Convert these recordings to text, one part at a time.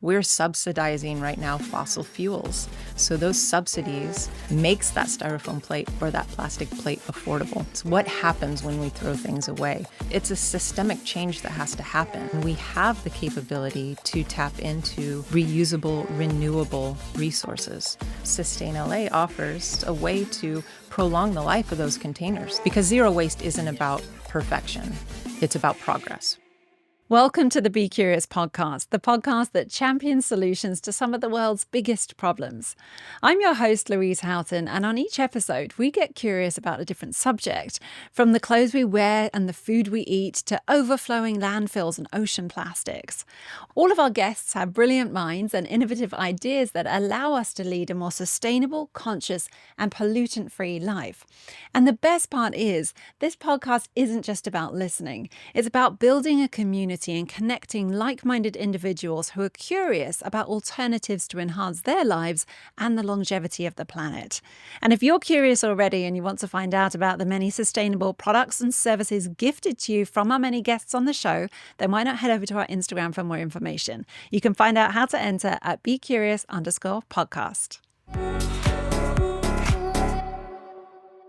We're subsidizing right now fossil fuels. So those subsidies makes that styrofoam plate or that plastic plate affordable. It's what happens when we throw things away. It's a systemic change that has to happen. We have the capability to tap into reusable, renewable resources. sustainably offers a way to prolong the life of those containers because zero waste isn't about perfection. It's about progress. Welcome to the Be Curious podcast, the podcast that champions solutions to some of the world's biggest problems. I'm your host, Louise Houghton, and on each episode, we get curious about a different subject, from the clothes we wear and the food we eat to overflowing landfills and ocean plastics. All of our guests have brilliant minds and innovative ideas that allow us to lead a more sustainable, conscious, and pollutant-free life. And the best part is, this podcast isn't just about listening. It's about building a community and connecting like-minded individuals who are curious about alternatives to enhance their lives and the longevity of the planet. And if you're curious already and you want to find out about the many sustainable products and services gifted to you from our many guests on the show, then why not head over to our Instagram for more information? You can find out how to enter at BeCurious_podcast.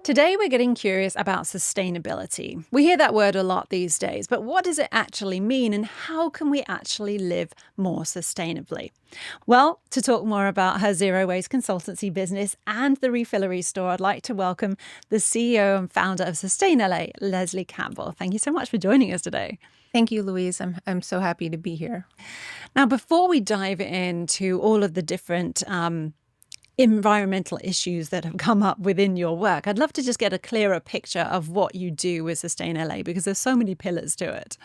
Today, we're getting curious about sustainability. We hear that word a lot these days, but what does it actually mean and how can we actually live more sustainably? Well, to talk more about her zero waste consultancy business and the refillery store, I'd like to welcome the CEO and founder of sustainably, Leslie Campbell. Thank you so much for joining us today. Thank you, Louise. I'm so happy to be here. Now, before we dive into all of the different environmental issues that have come up within your work, I'd love to just get a clearer picture of what you do with sustainably because there's so many pillars to it.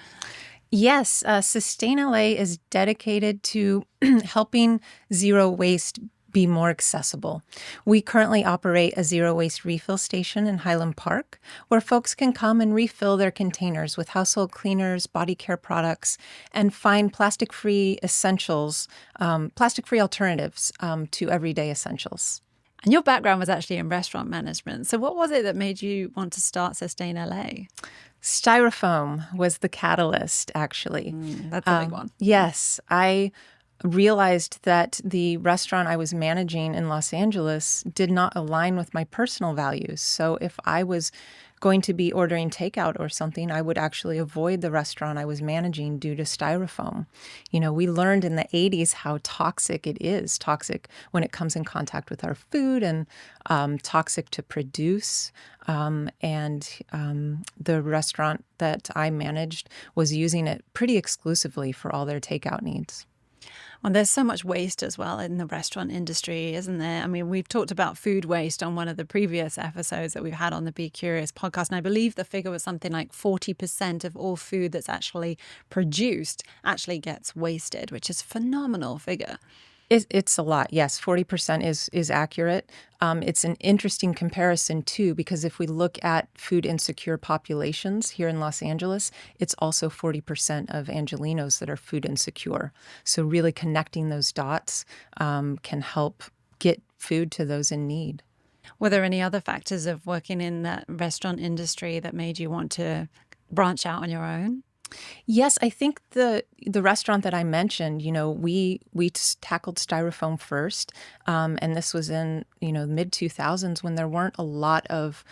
Yes, sustainably is dedicated to helping zero waste be more accessible. We currently operate a zero waste refill station in Highland Park where folks can come and refill their containers with household cleaners, body care products, and find plastic-free essentials, plastic-free alternatives to everyday essentials. And your background was actually in restaurant management. So what was it that made you want to start sustainably? Styrofoam was the catalyst, actually. That's a big one. Yes, I realized that the restaurant I was managing in Los Angeles did not align with my personal values. So if I was going to be ordering takeout or something, I would actually avoid the restaurant I was managing due to styrofoam. You know, we learned in the 80s how toxic it is, toxic when it comes in contact with our food and toxic to produce. The restaurant that I managed was using it pretty exclusively for all their takeout needs. Well, there's so much waste as well in the restaurant industry, isn't there? I mean, we've talked about food waste on one of the previous episodes that we've had on the Be Curious podcast. And I believe the figure was something like 40% of all food that's actually produced actually gets wasted, which is a phenomenal figure. It's a lot. Yes, 40% is accurate. It's an interesting comparison, too, because if we look at food insecure populations here in Los Angeles, it's also 40% of Angelenos that are food insecure. So really connecting those dots can help get food to those in need. Were there any other factors of working in that restaurant industry that made you want to branch out on your own? Yes, I think the restaurant that I mentioned, you know, we tackled styrofoam first, and this was in, you know, mid-2000s when there weren't a lot of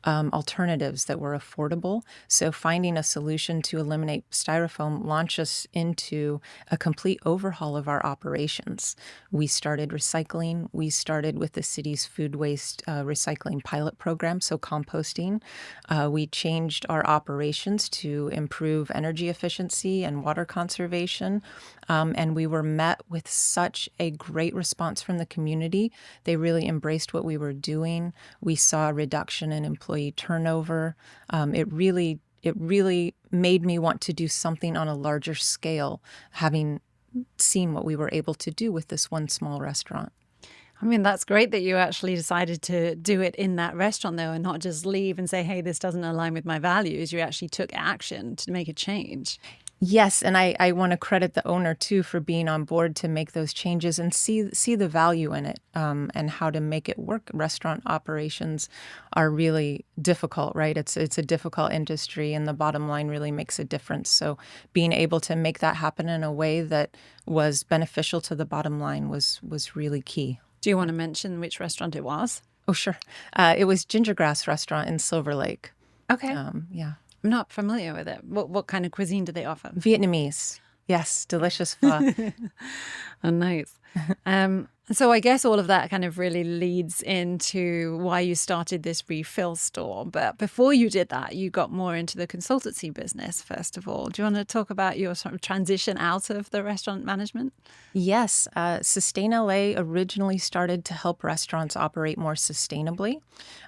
alternatives that were affordable. So finding a solution to eliminate styrofoam launched us into a complete overhaul of our operations. We started recycling. We started with the city's food waste recycling pilot program, so composting. We changed our operations to improve energy efficiency and water conservation. And we were met with such a great response from the community. They really embraced what we were doing. We saw a reduction in employee turnover. It really made me want to do something on a larger scale, having seen what we were able to do with this one small restaurant. I mean, that's great that you actually decided to do it in that restaurant, though, and not just leave and say, hey, this doesn't align with my values. You actually took action to make a change. Yes, and I want to credit the owner too for being on board to make those changes and see the value in it, and how to make it work. Restaurant operations are really difficult, right? It's a difficult industry, and the bottom line really makes a difference. So being able to make that happen in a way that was beneficial to the bottom line was really key. Do you want to mention which restaurant it was? Oh, sure. It was Gingergrass Restaurant in Silver Lake. Okay. Yeah. I'm not familiar with it. What kind of cuisine do they offer? Vietnamese. Yes, delicious pho. Oh, nice. So I guess all of that kind of really leads into why you started this refill store. But before you did that, you got more into the consultancy business, first of all. Do you want to talk about your sort of transition out of the restaurant management? Yes, Sustain LA originally started to help restaurants operate more sustainably.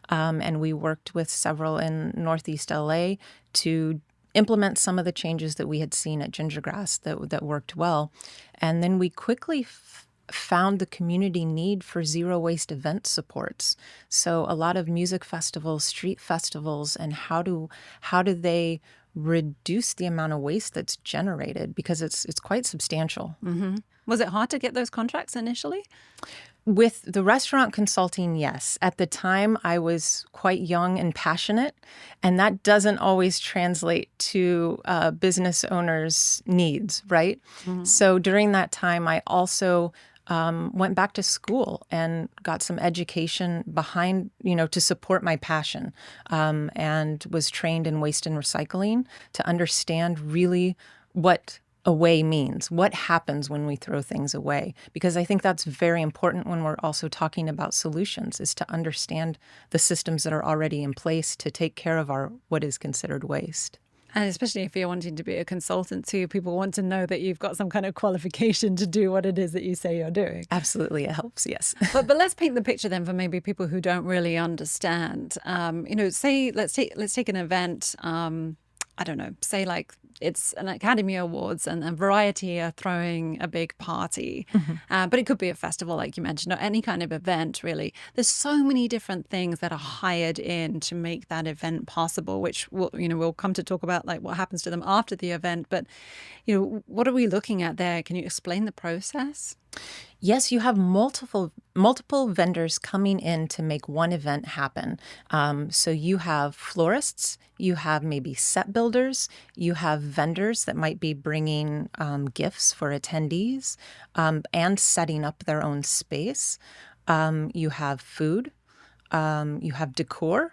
And we worked with several in Northeast LA to implement some of the changes that we had seen at Gingergrass that worked well. And then we quickly found the community need for zero waste event supports. So a lot of music festivals, street festivals, and how do they reduce the amount of waste that's generated, because it's quite substantial. Mm-hmm. Was it hard to get those contracts initially? With the restaurant consulting, yes. At the time, I was quite young and passionate, and that doesn't always translate to business owners' needs, right? Mm-hmm. So during that time, I also went back to school and got some education behind, to support my passion, and was trained in waste and recycling to understand really what away means, what happens when we throw things away. Because I think that's very important when we're also talking about solutions, is to understand the systems that are already in place to take care of what is considered waste. And especially if you're wanting to be a consultant too, people want to know that you've got some kind of qualification to do what it is that you say you're doing. Absolutely, it helps, yes. But let's paint the picture then for maybe people who don't really understand. Say let's take an event. I don't know, say like it's an Academy Awards and Variety are throwing a big party. Mm-hmm. But it could be a festival, like you mentioned, or any kind of event, really. There's so many different things that are hired in to make that event possible, which we'll come to talk about, like what happens to them after the event. But, what are we looking at there? Can you explain the process? Yes, you have multiple vendors coming in to make one event happen. So you have florists, you have maybe set builders, you have vendors that might be bringing gifts for attendees, and setting up their own space. You have food, you have decor.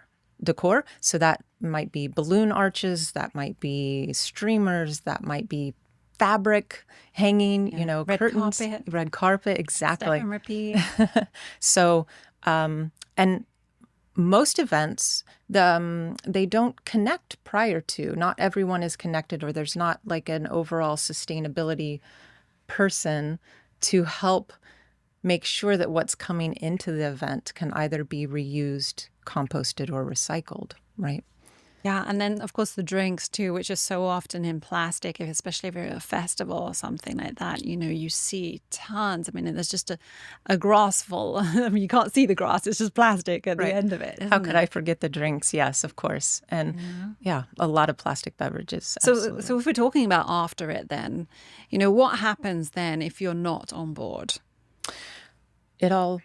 So that might be balloon arches, that might be streamers, that might be fabric hanging, red curtains, red carpet, exactly. Step and repeat. So, and most events, they don't connect prior to. Not everyone is connected, or there's not like an overall sustainability person to help make sure that what's coming into the event can either be reused, composted, or recycled, right? Yeah, and then, of course, the drinks, too, which are so often in plastic, especially if you're at a festival or something like that. You see tons. I mean, there's just a grass full. I mean, you can't see the grass. It's just plastic at the end of it. How could I forget the drinks? Yes, of course. And, a lot of plastic beverages. So if we're talking about after it then, what happens then if you're not on board? It all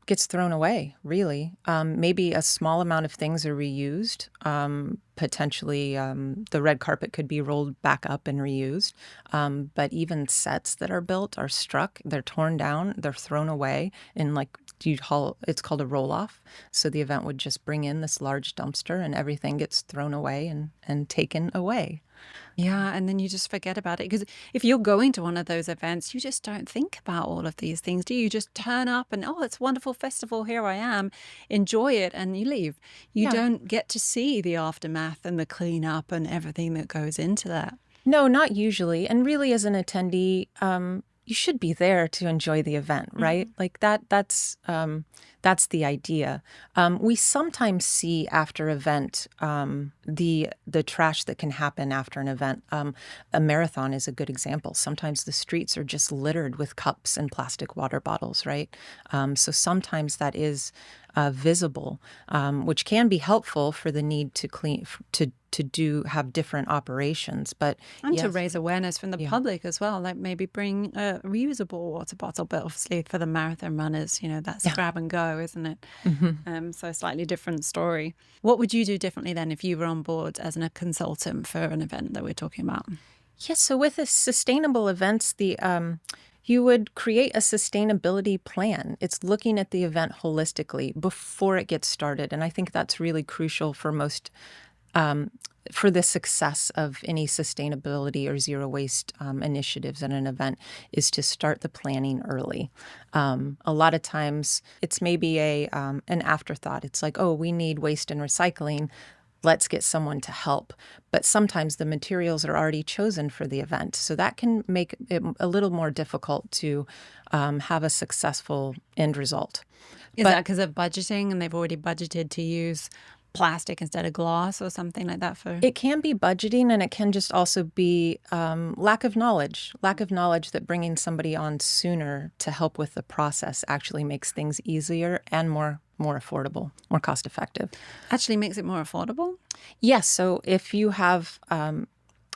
gets thrown away, really. Maybe a small amount of things are reused. Potentially, the red carpet could be rolled back up and reused. But even sets that are built are struck, they're torn down, they're thrown away in it's called a roll-off. So the event would just bring in this large dumpster and everything gets thrown away and taken away. Yeah, and then you just forget about it. Because if you're going to one of those events, you just don't think about all of these things, do you? You just turn up and, it's a wonderful festival, here I am, enjoy it, and you leave. You don't get to see the aftermath and the cleanup and everything that goes into that. No, not usually. And really, as an attendee, you should be there to enjoy the event, right? Mm-hmm. Like that's the idea. We sometimes see after event the trash that can happen after an event. A marathon is a good example. Sometimes the streets are just littered with cups and plastic water bottles, right? So sometimes that is visible, which can be helpful for the need to clean to have different operations. But and to yes, raise awareness from the yeah, public as well, like maybe bring a reusable water bottle. But obviously for the marathon runners, that's yeah. grab and go, isn't it? Mhm. So slightly different story. What would you do differently then if you were on board as a consultant for an event that we're talking about? Yes, so with the sustainable events, you would create a sustainability plan. It's looking at the event holistically before it gets started, and I think that's really crucial for um, for the success of any sustainability or zero waste initiatives at an event is to start the planning early. A lot of times it's maybe an afterthought. It's like, oh, we need waste and recycling. Let's get someone to help. But sometimes the materials are already chosen for the event. So that can make it a little more difficult to have a successful end result. Is But that because of budgeting and they've already budgeted to use plastic instead of glass or something like that for? it can be budgeting, and it can just also be lack of knowledge that bringing somebody on sooner to help with the process actually makes things easier and more affordable, more cost effective. Actually makes it more affordable? Yes. So if you have,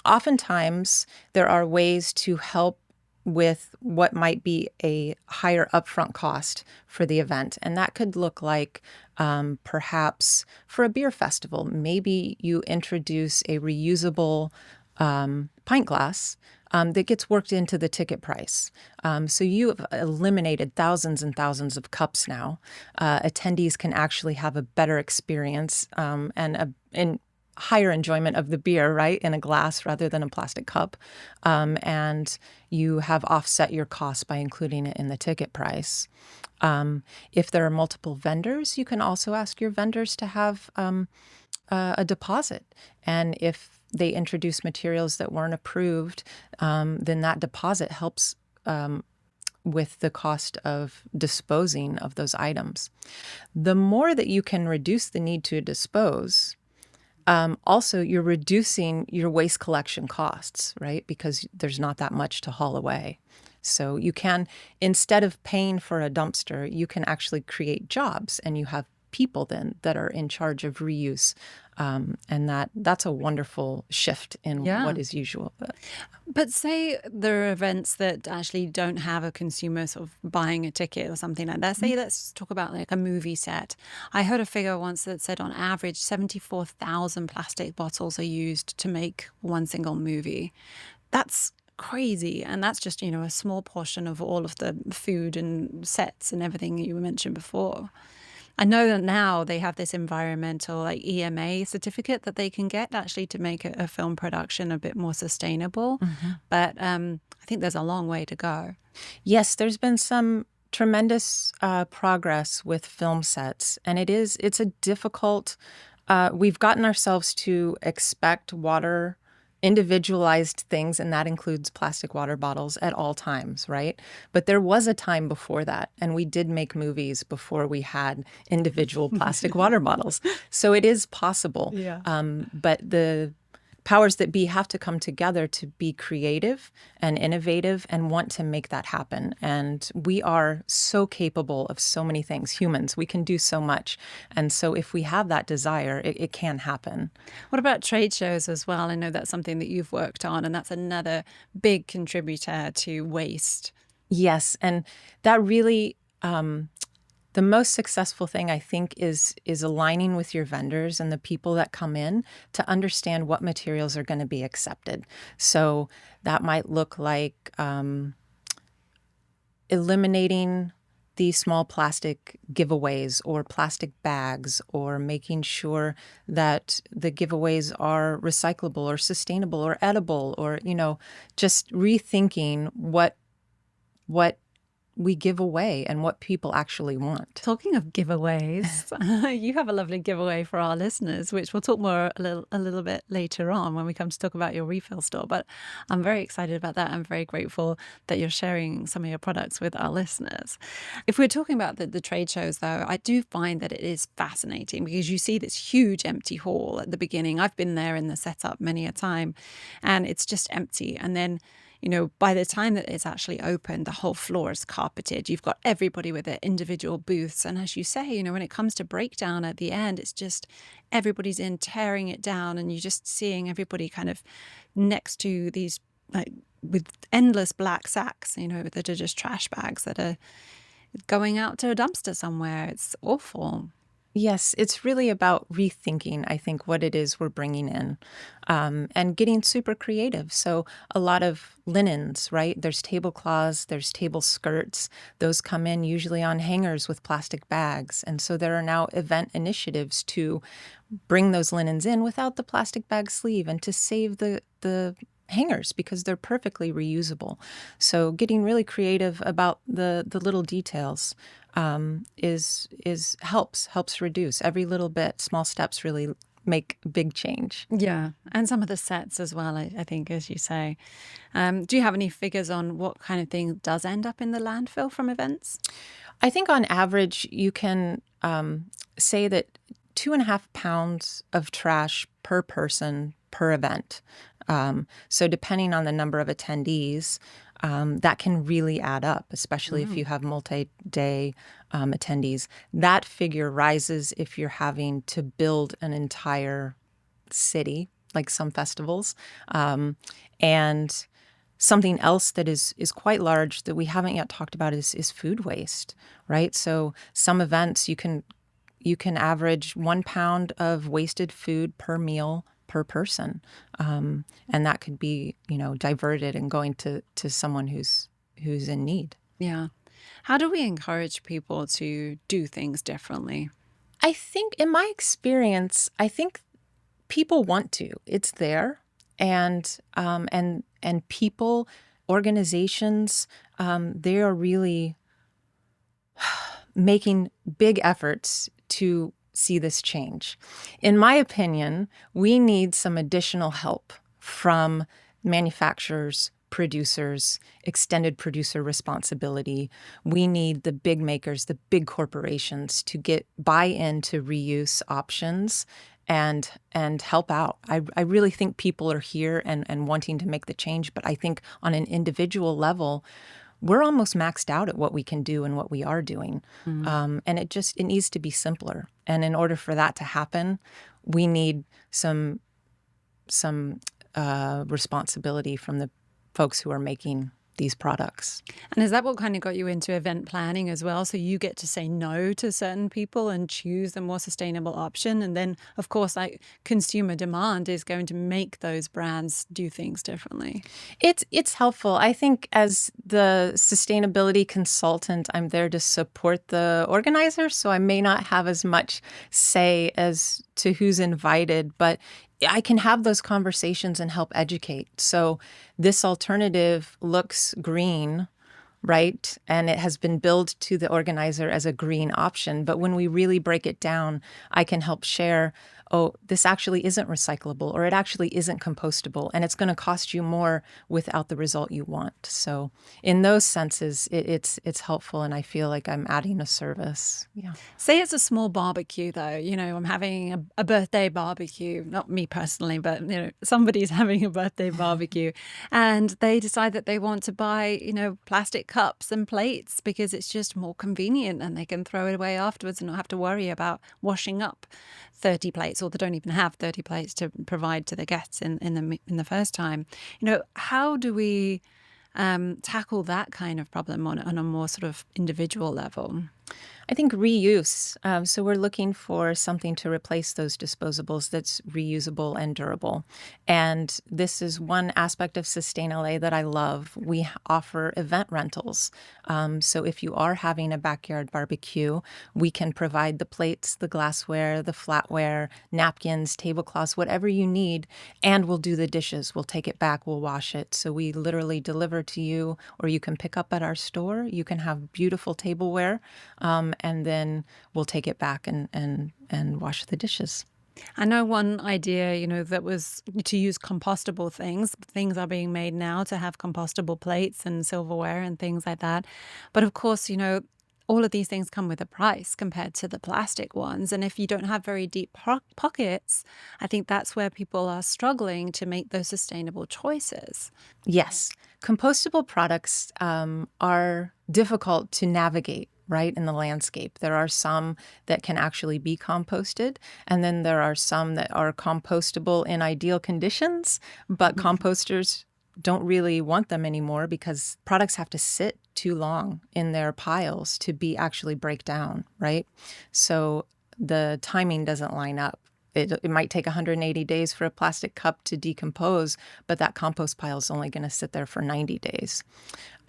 oftentimes there are ways to help with what might be a higher upfront cost for the event. And that could look like perhaps for a beer festival, maybe you introduce a reusable pint glass that gets worked into the ticket price. So you have eliminated thousands and thousands of cups now. Attendees can actually have a better experience and higher enjoyment of the beer, right, in a glass rather than a plastic cup. And you have offset your costs by including it in the ticket price. If there are multiple vendors, you can also ask your vendors to have a deposit. And if they introduce materials that weren't approved, then that deposit helps with the cost of disposing of those items. The more that you can reduce the need to dispose, also, you're reducing your waste collection costs, right? Because there's not that much to haul away. So you can, instead of paying for a dumpster, you can actually create jobs, and you have people then that are in charge of reuse. And that's a wonderful shift in what is usual. But say there are events that actually don't have a consumer sort of buying a ticket or something like that. Say, let's talk about like a movie set. I heard a figure once that said on average 74,000 plastic bottles are used to make one single movie. That's crazy. And that's just, a small portion of all of the food and sets and everything you mentioned before. I know that now they have this environmental like EMA certificate that they can get actually to make a film production a bit more sustainable. But I think there's a long way to go. Yes, there's been some tremendous progress with film sets, and it's a difficult. We've gotten ourselves to expect individualized things, and that includes plastic water bottles at all times, right? But there was a time before that, and we did make movies before we had individual plastic water bottles. So it is possible. Yeah. But the powers that be have to come together to be creative and innovative and want to make that happen. And we are so capable of so many things. Humans, we can do so much. And so if we have that desire, it can happen. What about trade shows as well? I know that's something that you've worked on, and that's another big contributor to waste. Yes. And that really, the most successful thing, I think, is aligning with your vendors and the people that come in to understand what materials are going to be accepted. So that might look like eliminating the small plastic giveaways or plastic bags, or making sure that the giveaways are recyclable or sustainable or edible, or, just rethinking what we give away and what people actually want. Talking of giveaways, you have a lovely giveaway for our listeners, which we'll talk more a little bit later on when we come to talk about your refill store. But I'm very excited about that. I'm very grateful that you're sharing some of your products with our listeners. If we're talking about the trade shows, though, I do find that it is fascinating because you see this huge empty hall at the beginning. I've been there in the setup many a time, and it's just empty. And then by the time that it's actually open, the whole floor is carpeted. You've got everybody with their individual booths. And as you say, when it comes to breakdown at the end, it's just everybody's in tearing it down, and you're just seeing everybody kind of next to these, like, with endless black sacks, that are just trash bags that are going out to a dumpster somewhere. It's awful. Yes, it's really about rethinking, I think, what it is we're bringing in, and getting super creative. So a lot of linens, right? There's tablecloths, there's table skirts. Those come in usually on hangers with plastic bags. And so there are now event initiatives to bring those linens in without the plastic bag sleeve and to save the hangers because they're perfectly reusable. So getting really creative about the little details is helps reduce every little bit. Small steps really make big change. Yeah, and some of the sets as well, I think, as you say. Do you have any figures on what kind of thing does end up in the landfill from events? I think on average you can say that 2.5 pounds of trash per person per event. So depending on the number of attendees, that can really add up, especially if you have multi-day attendees. That figure rises if you're having to build an entire city, like some festivals. And something else that is quite large that we haven't yet talked about is food waste, right? So some events you can average 1 pound of wasted food per meal per person. And that could be, diverted and going to someone who's in need. Yeah. How do we encourage people to do things differently? I think in my experience, I think people want to. It's there. And people, organizations, they are really making big efforts to see this change. In my opinion, we need some additional help from manufacturers, producers, extended producer responsibility. We need the big makers, the big corporations to get buy-in to reuse options and help out. I really think people are here and wanting to make the change, but I think on an individual level, we're almost maxed out at what we can do and what we are doing. And it needs to be simpler. And in order for that to happen, we need some responsibility from the folks who are making these products. And is that what kind of got you into event planning as well? So you get to say no to certain people and choose the more sustainable option. And then, of course, like consumer demand is going to make those brands do things differently. It's helpful. I think as the sustainability consultant, I'm there to support the organizer. So I may not have as much say as to who's invited, but I can have those conversations and help educate. So this alternative looks green, right? And it has been billed to the organizer as a green option. But when we really break it down, I can help share, oh, this actually isn't recyclable, or it actually isn't compostable, and it's going to cost you more without the result you want. So in those senses, it's helpful, and I feel like I'm adding a service. Yeah. Say it's a small barbecue, though. I'm having a birthday barbecue, not me personally, but somebody's having a birthday barbecue, and they decide that they want to buy plastic cups and plates because it's just more convenient, and they can throw it away afterwards and not have to worry about washing up 30 plates, or they don't even have 30 plates to provide to the guests in the first time. How do we tackle that kind of problem on a more sort of individual level? I think reuse. So we're looking for something to replace those disposables that's reusable and durable. And this is one aspect of sustainably that I love. We offer event rentals. So if you are having a backyard barbecue, we can provide the plates, the glassware, the flatware, napkins, tablecloths, whatever you need, and we'll do the dishes. We'll take it back, we'll wash it. So we literally deliver to you, or you can pick up at our store. You can have beautiful tableware, and then we'll take it back and wash the dishes. I know one idea, that was to use compostable things. Things are being made now to have compostable plates and silverware and things like that. But of course, all of these things come with a price compared to the plastic ones. And if you don't have very deep pockets, I think that's where people are struggling to make those sustainable choices. Yes, compostable products are difficult to navigate, right, in the landscape. There are some that can actually be composted, and then there are some that are compostable in ideal conditions, but composters don't really want them anymore because products have to sit too long in their piles to be actually break down, right? So the timing doesn't line up. It might take 180 days for a plastic cup to decompose, but that compost pile is only going to sit there for 90 days.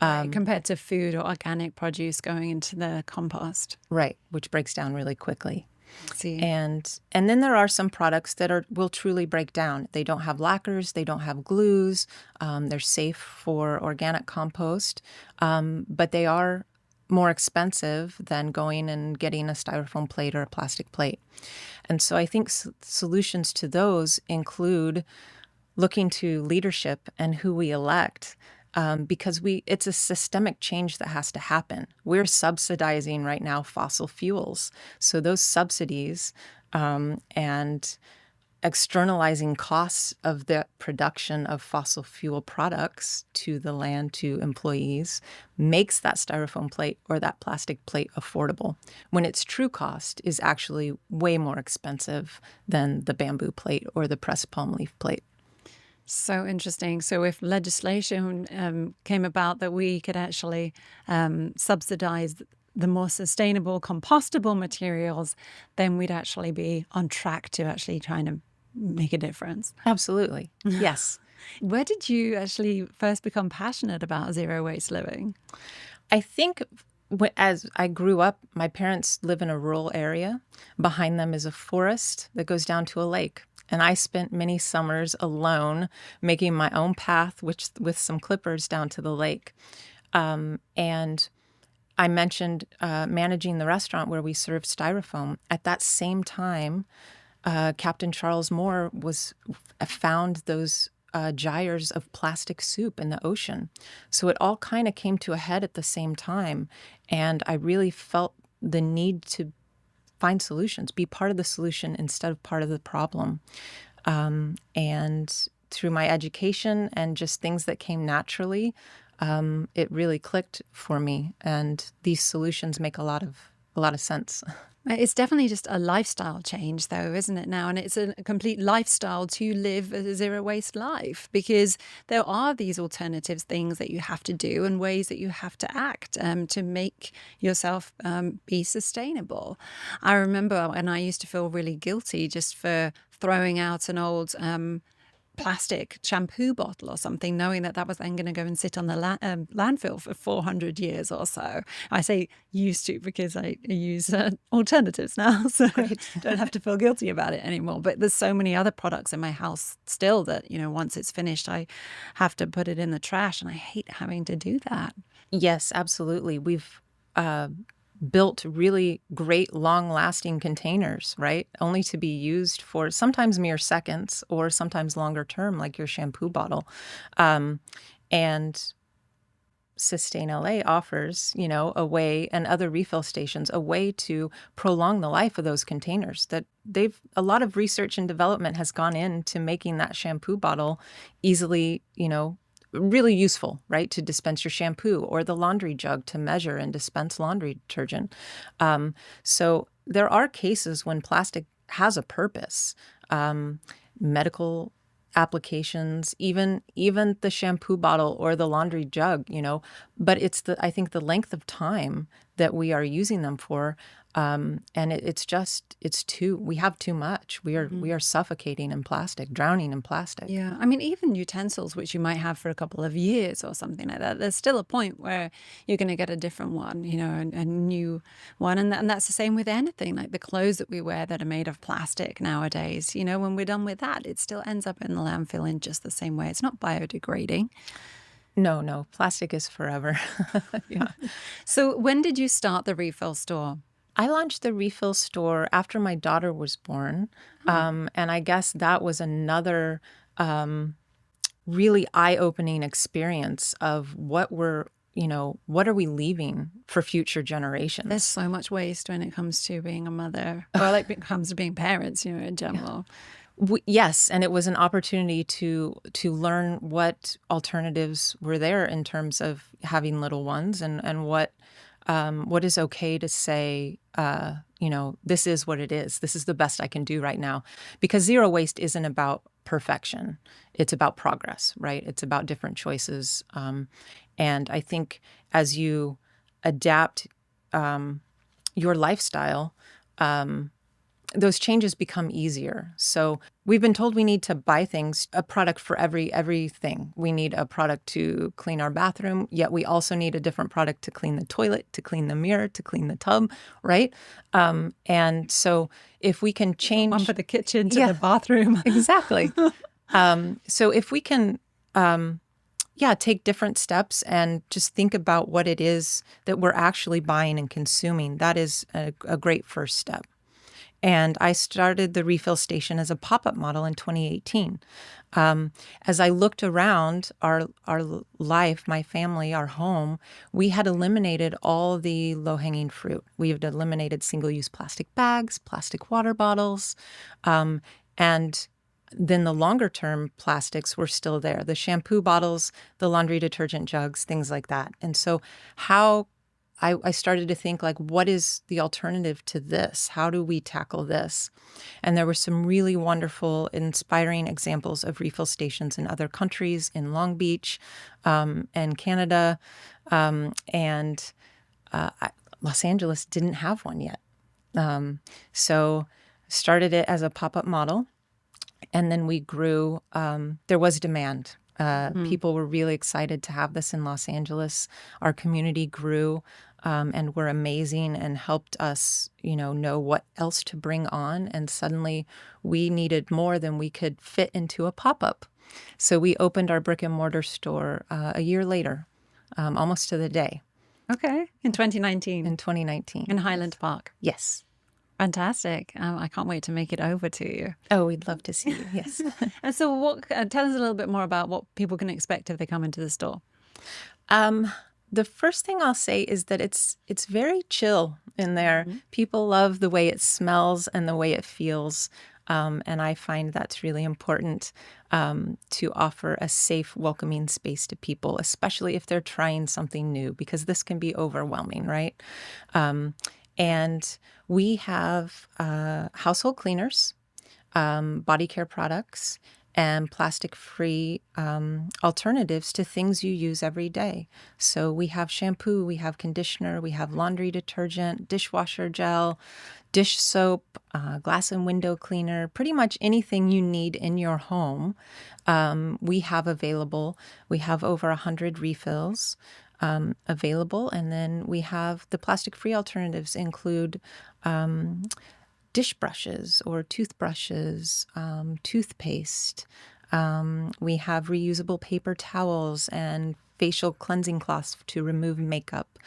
Right, compared to food or organic produce going into the compost. Right, which breaks down really quickly. I see. And then there are some products that will truly break down. They don't have lacquers, they don't have glues, they're safe for organic compost, but they are more expensive than going and getting a styrofoam plate or a plastic plate. And so I think solutions to those include looking to leadership and who we elect, because it's a systemic change that has to happen. We're subsidizing right now fossil fuels. So those subsidies and externalizing costs of the production of fossil fuel products to the land, to employees, makes that styrofoam plate or that plastic plate affordable, when its true cost is actually way more expensive than the bamboo plate or the pressed palm leaf plate. So interesting. So if legislation came about that we could actually subsidize the more sustainable, compostable materials, then we'd actually be on track to actually trying to make a difference. Absolutely. Yes. Where did you actually first become passionate about zero waste living? I think as I grew up, my parents live in a rural area. Behind them is a forest that goes down to a lake. And I spent many summers alone making my own path, with some clippers down to the lake. And I mentioned managing the restaurant where we served styrofoam. At that same time, Captain Charles Moore found those gyres of plastic soup in the ocean. So it all kind of came to a head at the same time. And I really felt the need to find solutions, be part of the solution instead of part of the problem. And through my education and just things that came naturally, it really clicked for me. And these solutions make a lot of sense. It's definitely just a lifestyle change, though, isn't it now? And it's a complete lifestyle to live a zero waste life, because there are these alternatives, things that you have to do and ways that you have to act to make yourself be sustainable. I remember when I used to feel really guilty just for throwing out an old plastic shampoo bottle or something, knowing that was then going to go and sit on the landfill for 400 years or so. I say used to because I use alternatives now, so I don't have to feel guilty about it anymore. But there's so many other products in my house still that, once it's finished, I have to put it in the trash, and I hate having to do that. Yes, absolutely. We've built really great, long-lasting containers, right? Only to be used for sometimes mere seconds or sometimes longer term, like your shampoo bottle. And Sustain LA offers, a way, and other refill stations, a way to prolong the life of those containers. A lot of research and development has gone into making that shampoo bottle easily, really useful, right, to dispense your shampoo, or the laundry jug to measure and dispense laundry detergent. So there are cases when plastic has a purpose, medical applications, even the shampoo bottle or the laundry jug, but I think the length of time that we are using them for, and we have too much. We are suffocating in plastic, drowning in plastic. Yeah, I mean, even utensils, which you might have for a couple of years or something like that, there's still a point where you're going to get a different one, a new one. And that's the same with anything, like the clothes that we wear that are made of plastic nowadays. When we're done with that, it still ends up in the landfill in just the same way. It's not biodegrading. No, plastic is forever. Yeah. So when did you start the refill store? I launched the refill store after my daughter was born. And I guess that was another really eye-opening experience of what are we leaving for future generations. There's so much waste when it comes to being a mother, or like it comes to being parents, in general. Yes, and it was an opportunity to learn what alternatives were there in terms of having little ones, and what is okay to say. This is what it is. This is the best I can do right now, because zero waste isn't about perfection. It's about progress, right? It's about different choices, and I think as you adapt your lifestyle, those changes become easier. So we've been told we need to buy things, a product for everything. We need a product to clean our bathroom, yet we also need a different product to clean the toilet, to clean the mirror, to clean the tub, right? And so if we can change... One for the kitchen to the bathroom. Exactly. So if we can... take different steps and just think about what it is that we're actually buying and consuming, that is a great first step. And I started the refill station as a pop-up model in 2018. As I looked around our life, my family, our home, we had eliminated all the low-hanging fruit. We had eliminated single-use plastic bags, plastic water bottles, and then the longer-term plastics were still there. The shampoo bottles, the laundry detergent jugs, things like that. And so I started to think, like, what is the alternative to this? How do we tackle this? And there were some really wonderful, inspiring examples of refill stations in other countries, in Long Beach and Canada. And Los Angeles didn't have one yet. So started it as a pop-up model. And then we grew. There was demand. People were really excited to have this in Los Angeles. Our community grew and were amazing and helped us, know what else to bring on. And suddenly we needed more than we could fit into a pop-up. So we opened our brick and mortar store a year later, almost to the day. Okay. In 2019. In 2019. In Highland Park. Yes. Fantastic. I can't wait to make it over to you. Oh, we'd love to see you. Yes. And so tell us a little bit more about what people can expect if they come into the store. The first thing I'll say is that it's very chill in there. Mm-hmm. People love the way it smells and the way it feels. And I find that's really important to offer a safe, welcoming space to people, especially if they're trying something new, because this can be overwhelming, right? And we have household cleaners, body care products, and plastic-free alternatives to things you use every day. So we have shampoo, we have conditioner, we have laundry detergent, dishwasher gel, dish soap, glass and window cleaner, pretty much anything you need in your home, we have available. We have over 100 refills available. And then we have the plastic-free alternatives include dish brushes or toothbrushes, toothpaste. We have reusable paper towels and facial cleansing cloths to remove makeup.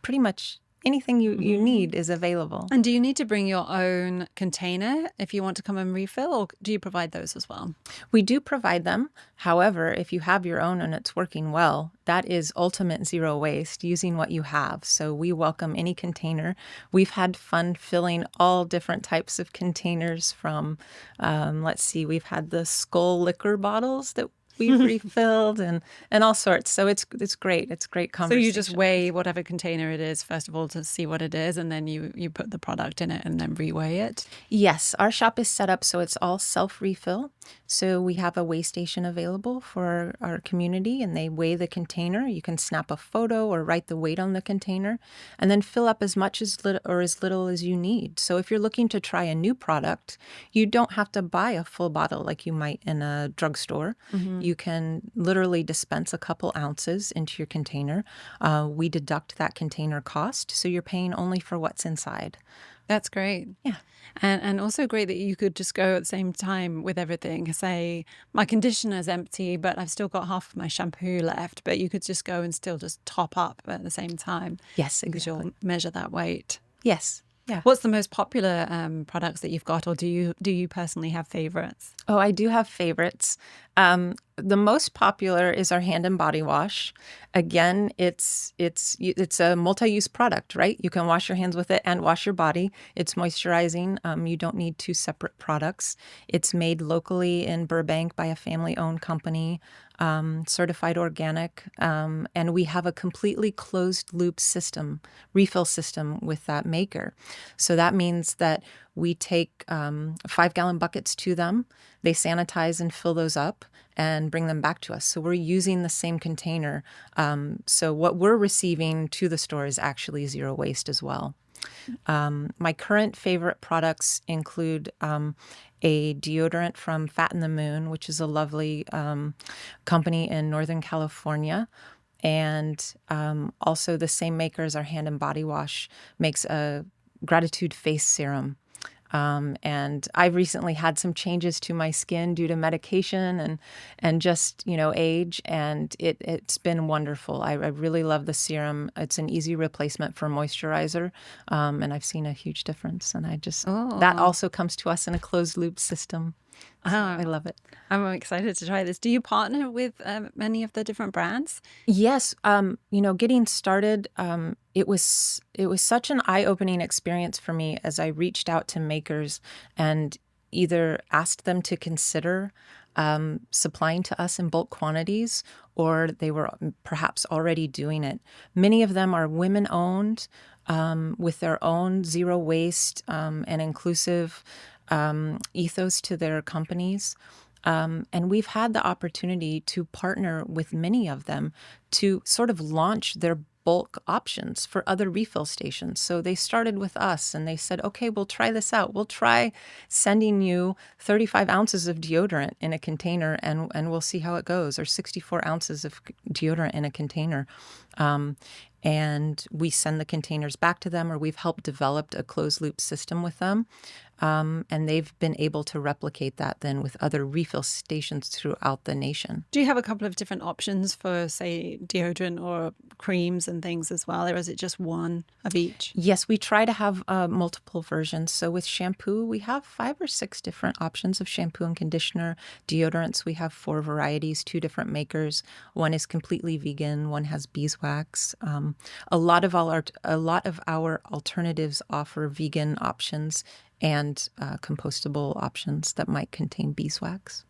Pretty much anything you need is available. And do you need to bring your own container if you want to come and refill, or do you provide those as well? We do provide them. However, if you have your own and it's working well, that is ultimate zero waste, using what you have. So we welcome any container. We've had fun filling all different types of containers from, we've had the Skull liquor bottles that we've refilled and all sorts. So it's great. It's great conversation. So you just weigh whatever container it is, first of all, to see what it is, and then you put the product in it and then reweigh it? Yes. Our shop is set up so it's all self-refill. So we have a weigh station available for our community, and they weigh the container. You can snap a photo or write the weight on the container and then fill up as much as little as you need. So if you're looking to try a new product, you don't have to buy a full bottle like you might in a drugstore. Mm-hmm. You can literally dispense a couple ounces into your container. We deduct that container cost, so you're paying only for what's inside. That's great. Yeah. And also great that you could just go at the same time with everything. Say, my conditioner's empty, but I've still got half of my shampoo left. But you could just go and still just top up at the same time. Yes, exactly. Because you'll measure that weight. Yes. Yeah. What's the most popular products that you've got, or do you personally have favorites? Oh, I do have favorites. the most popular is our hand and body wash. Again, it's a multi-use product, right? You can wash your hands with it and wash your body. It's moisturizing. You don't need two separate products. It's made locally in Burbank by a family-owned company, certified organic, and we have a completely closed-loop system, refill system with that maker. So that means that we take 5-gallon buckets to them. They sanitize and fill those up and bring them back to us. So we're using the same container. So what we're receiving to the store is actually zero waste as well. My current favorite products include a deodorant from Fat in the Moon, which is a lovely company in Northern California. And also the same maker as our hand and body wash makes a gratitude face serum. And I've recently had some changes to my skin due to medication and just, age, and it's been wonderful. I really love the serum. It's an easy replacement for moisturizer, and I've seen a huge difference. And that also comes to us in a closed loop system. So I love it. I'm excited to try this. Do you partner with many of the different brands? Yes. Getting started, it was such an eye-opening experience for me as I reached out to makers and either asked them to consider supplying to us in bulk quantities, or they were perhaps already doing it. Many of them are women-owned with their own zero waste and inclusive ethos to their companies. And we've had the opportunity to partner with many of them to sort of launch their bulk options for other refill stations. So they started with us and they said, okay, we'll try this out. We'll try sending you 35 ounces of deodorant in a container and we'll see how it goes, or 64 ounces of deodorant in a container. And we send the containers back to them, or we've helped develop a closed loop system with them. And they've been able to replicate that then with other refill stations throughout the nation. Do you have a couple of different options for, say, deodorant or creams and things as well, or is it just one of each? Yes, we try to have multiple versions. So with shampoo, we have 5 or 6 different options of shampoo and conditioner. Deodorants, we have 4 varieties, 2 different makers. One is completely vegan, one has beeswax. A lot of our alternatives offer vegan options and compostable options that might contain beeswax.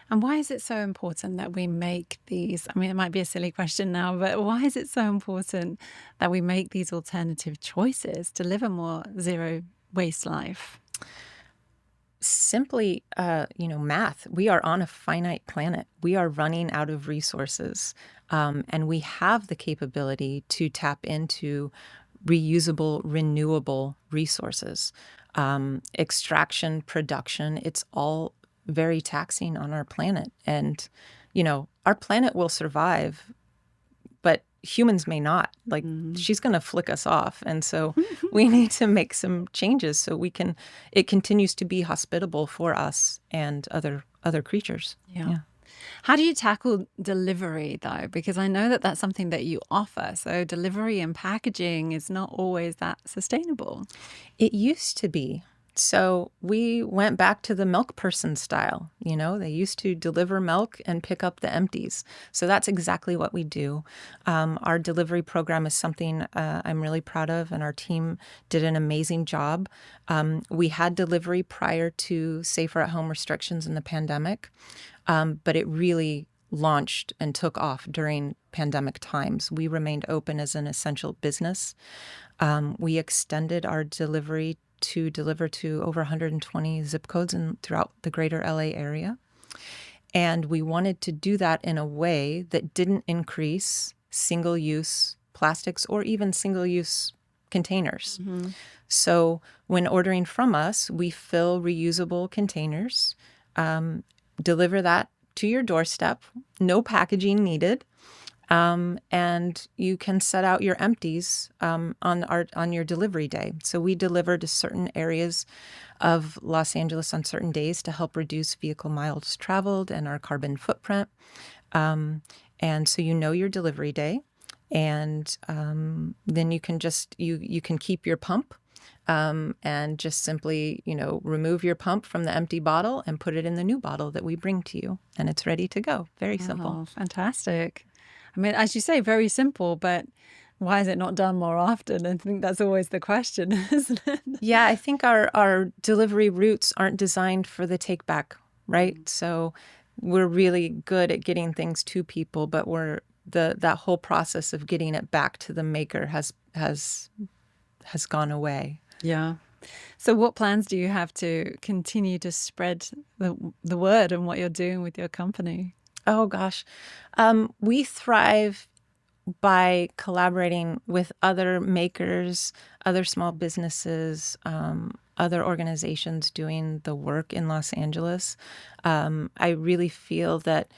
And why is it so important that we make these? I mean, it might be a silly question now, but why is it so important that we make these alternative choices to live a more zero waste life? Simply, math. We are on a finite planet. We are running out of resources, and we have the capability to tap into reusable, renewable resources. Extraction, production, it's all very taxing on our planet. And, our planet will survive, but humans may not. Like, she's going to flick us off. And so we need to make some changes so it continues to be hospitable for us and other creatures. Yeah. How do you tackle delivery, though? Because I know that that's something that you offer. So delivery and packaging is not always that sustainable. It used to be. So we went back to the milk person style. They used to deliver milk and pick up the empties. So that's exactly what we do. Our delivery program is something I'm really proud of, and our team did an amazing job. We had delivery prior to safer at home restrictions in the pandemic, but it really launched and took off during pandemic times. We remained open as an essential business. We extended our delivery to deliver to over 120 zip codes throughout the greater LA area. And we wanted to do that in a way that didn't increase single-use plastics or even single-use containers. Mm-hmm. So when ordering from us, we fill reusable containers, deliver that to your doorstep, no packaging needed. And you can set out your empties on your delivery day. So we deliver to certain areas of Los Angeles on certain days to help reduce vehicle miles traveled and our carbon footprint. And so your delivery day, and then you can you can keep your pump. and just simply, remove your pump from the empty bottle and put it in the new bottle that we bring to you, and it's ready to go. Very simple. Oh, fantastic. I mean, as you say, very simple, but why is it not done more often? I think that's always the question, isn't it? Yeah, I think our delivery routes aren't designed for the take back, right? So we're really good at getting things to people, but that whole process of getting it back to the maker has gone away. Yeah. So what plans do you have to continue to spread the word and what you're doing with your company? Oh gosh, we thrive by collaborating with other makers, other small businesses, other organizations doing the work in Los Angeles. I really feel that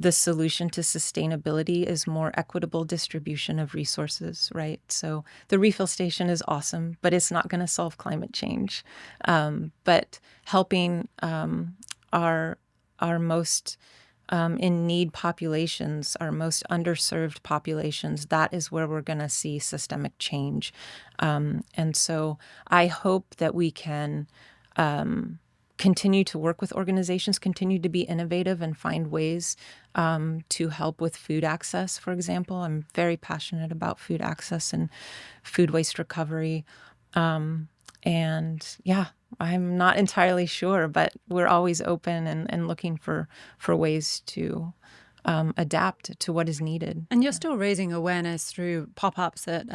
the solution to sustainability is more equitable distribution of resources, right? So the refill station is awesome, but it's not going to solve climate change. But helping our most in need populations, our most underserved populations, that is where we're going to see systemic change. And so I hope that we can continue to work with organizations, continue to be innovative and find ways to help with food access, for example. I'm very passionate about food access and food waste recovery. And yeah, I'm not entirely sure, but we're always open and looking for ways to adapt to what is needed. And you're still raising awareness through pop-ups at,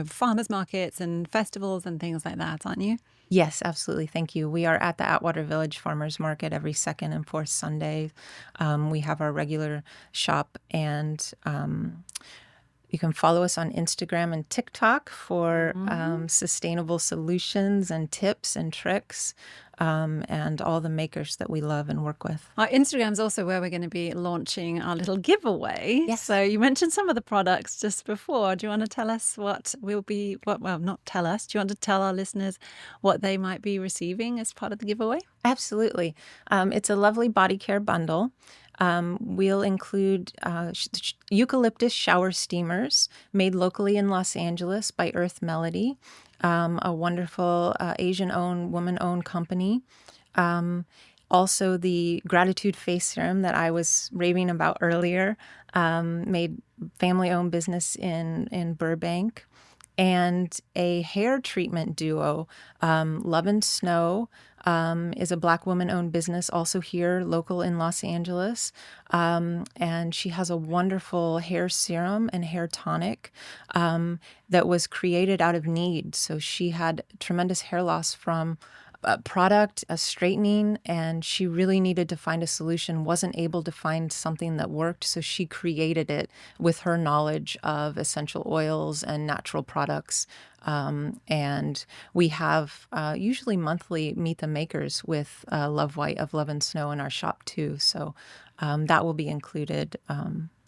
farmers markets and festivals and things like that, aren't you? Yes, absolutely. Thank you. We are at the Atwater Village Farmers Market every second and fourth Sunday. We have our regular shop, and you can follow us on Instagram and TikTok for sustainable solutions and tips and tricks, and all the makers that we love and work with. Our Instagram's also where we're going to be launching our little giveaway. Yes. So you mentioned some of the products just before. Do you want to tell us what we'll be, not tell us, do you want to tell our listeners what they might be receiving as part of the giveaway? Absolutely. It's a lovely body care bundle. We'll include eucalyptus shower steamers made locally in Los Angeles by Earth Melody, a wonderful Asian-owned, woman-owned company. Also, the Gratitude Face Serum that I was raving about earlier, made family-owned business in Burbank. And a hair treatment duo, Love and Snow, is a Black woman-owned business, also here, local in Los Angeles. And she has a wonderful hair serum and hair tonic that was created out of need. So she had tremendous hair loss from a product, a straightening, and she really needed to find a solution, wasn't able to find something that worked, so she created it with her knowledge of essential oils and natural products. And we have usually monthly Meet the Makers with Love White of Love and Snow in our shop too. So that will be included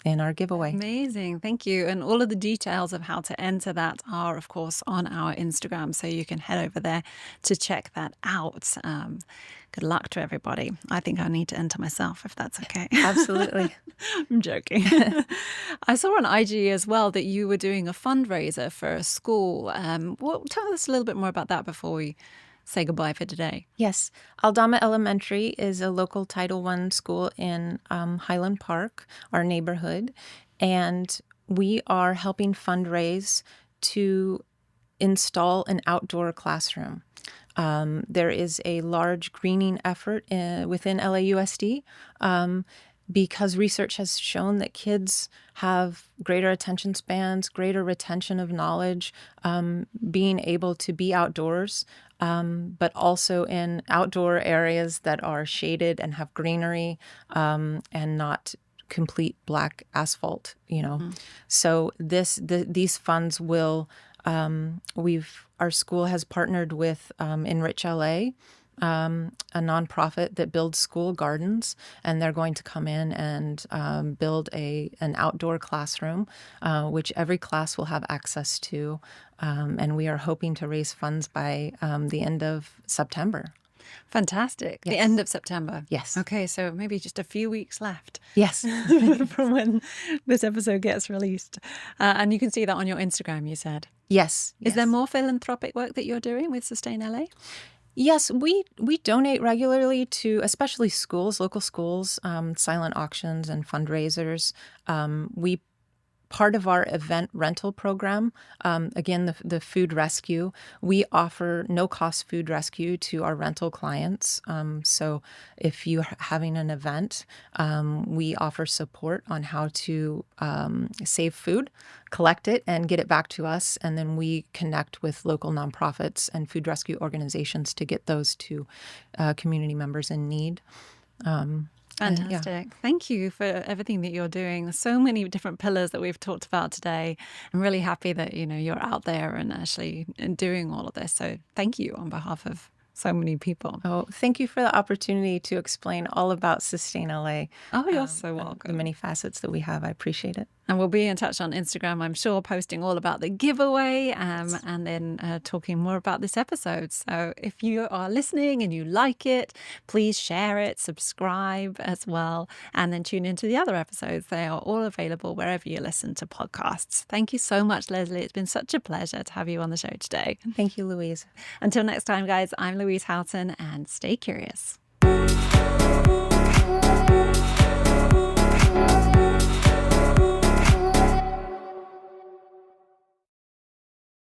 in our giveaway. Amazing. Thank you. And all of the details of how to enter that are, of course, on our Instagram. So you can head over there to check that out. Good luck to everybody. I think I need to enter myself, if that's okay. Absolutely. I'm joking. I saw on IG as well that you were doing a fundraiser for a school. Tell us a little bit more about that before we say goodbye for today. Yes. Aldama Elementary is a local Title I school in Highland Park, our neighborhood, and we are helping fundraise to install an outdoor classroom. There is a large greening effort within LAUSD because research has shown that kids have greater attention spans, greater retention of knowledge, being able to be outdoors, but also in outdoor areas that are shaded and have greenery, and not complete black asphalt, So these funds will, our school has partnered with Enrich LA, a nonprofit that builds school gardens, and they're going to come in and build an outdoor classroom, which every class will have access to. And we are hoping to raise funds by the end of September. Fantastic. The Yes. end of September. Yes. Okay, so maybe just a few weeks left. Yes. From when this episode gets released. And you can see that on your Instagram, you said. Yes. Is there more philanthropic work that you're doing with Sustain LA? Yes, we donate regularly to especially schools, local schools, silent auctions and fundraisers. We Part of our event rental program, again, the food rescue, we offer no-cost food rescue to our rental clients. So if you're having an event, we offer support on how to save food, collect it, and get it back to us. And then we connect with local nonprofits and food rescue organizations to get those to community members in need. Fantastic. Thank you for everything that you're doing. There's so many different pillars that we've talked about today. I'm really happy that, you're out there and actually doing all of this. So thank you on behalf of so many people. Oh, thank you for the opportunity to explain all about Sustain LA. Oh, you're so welcome. The many facets that we have. I appreciate it. And we'll be in touch on Instagram, I'm sure, posting all about the giveaway and then talking more about this episode. So if you are listening and you like it, please share it, subscribe as well, and then tune into the other episodes. They are all available wherever you listen to podcasts. Thank you so much, Leslie. It's been such a pleasure to have you on the show today. Thank you, Louise. Until next time, guys, I'm Louise Houghton, and stay curious.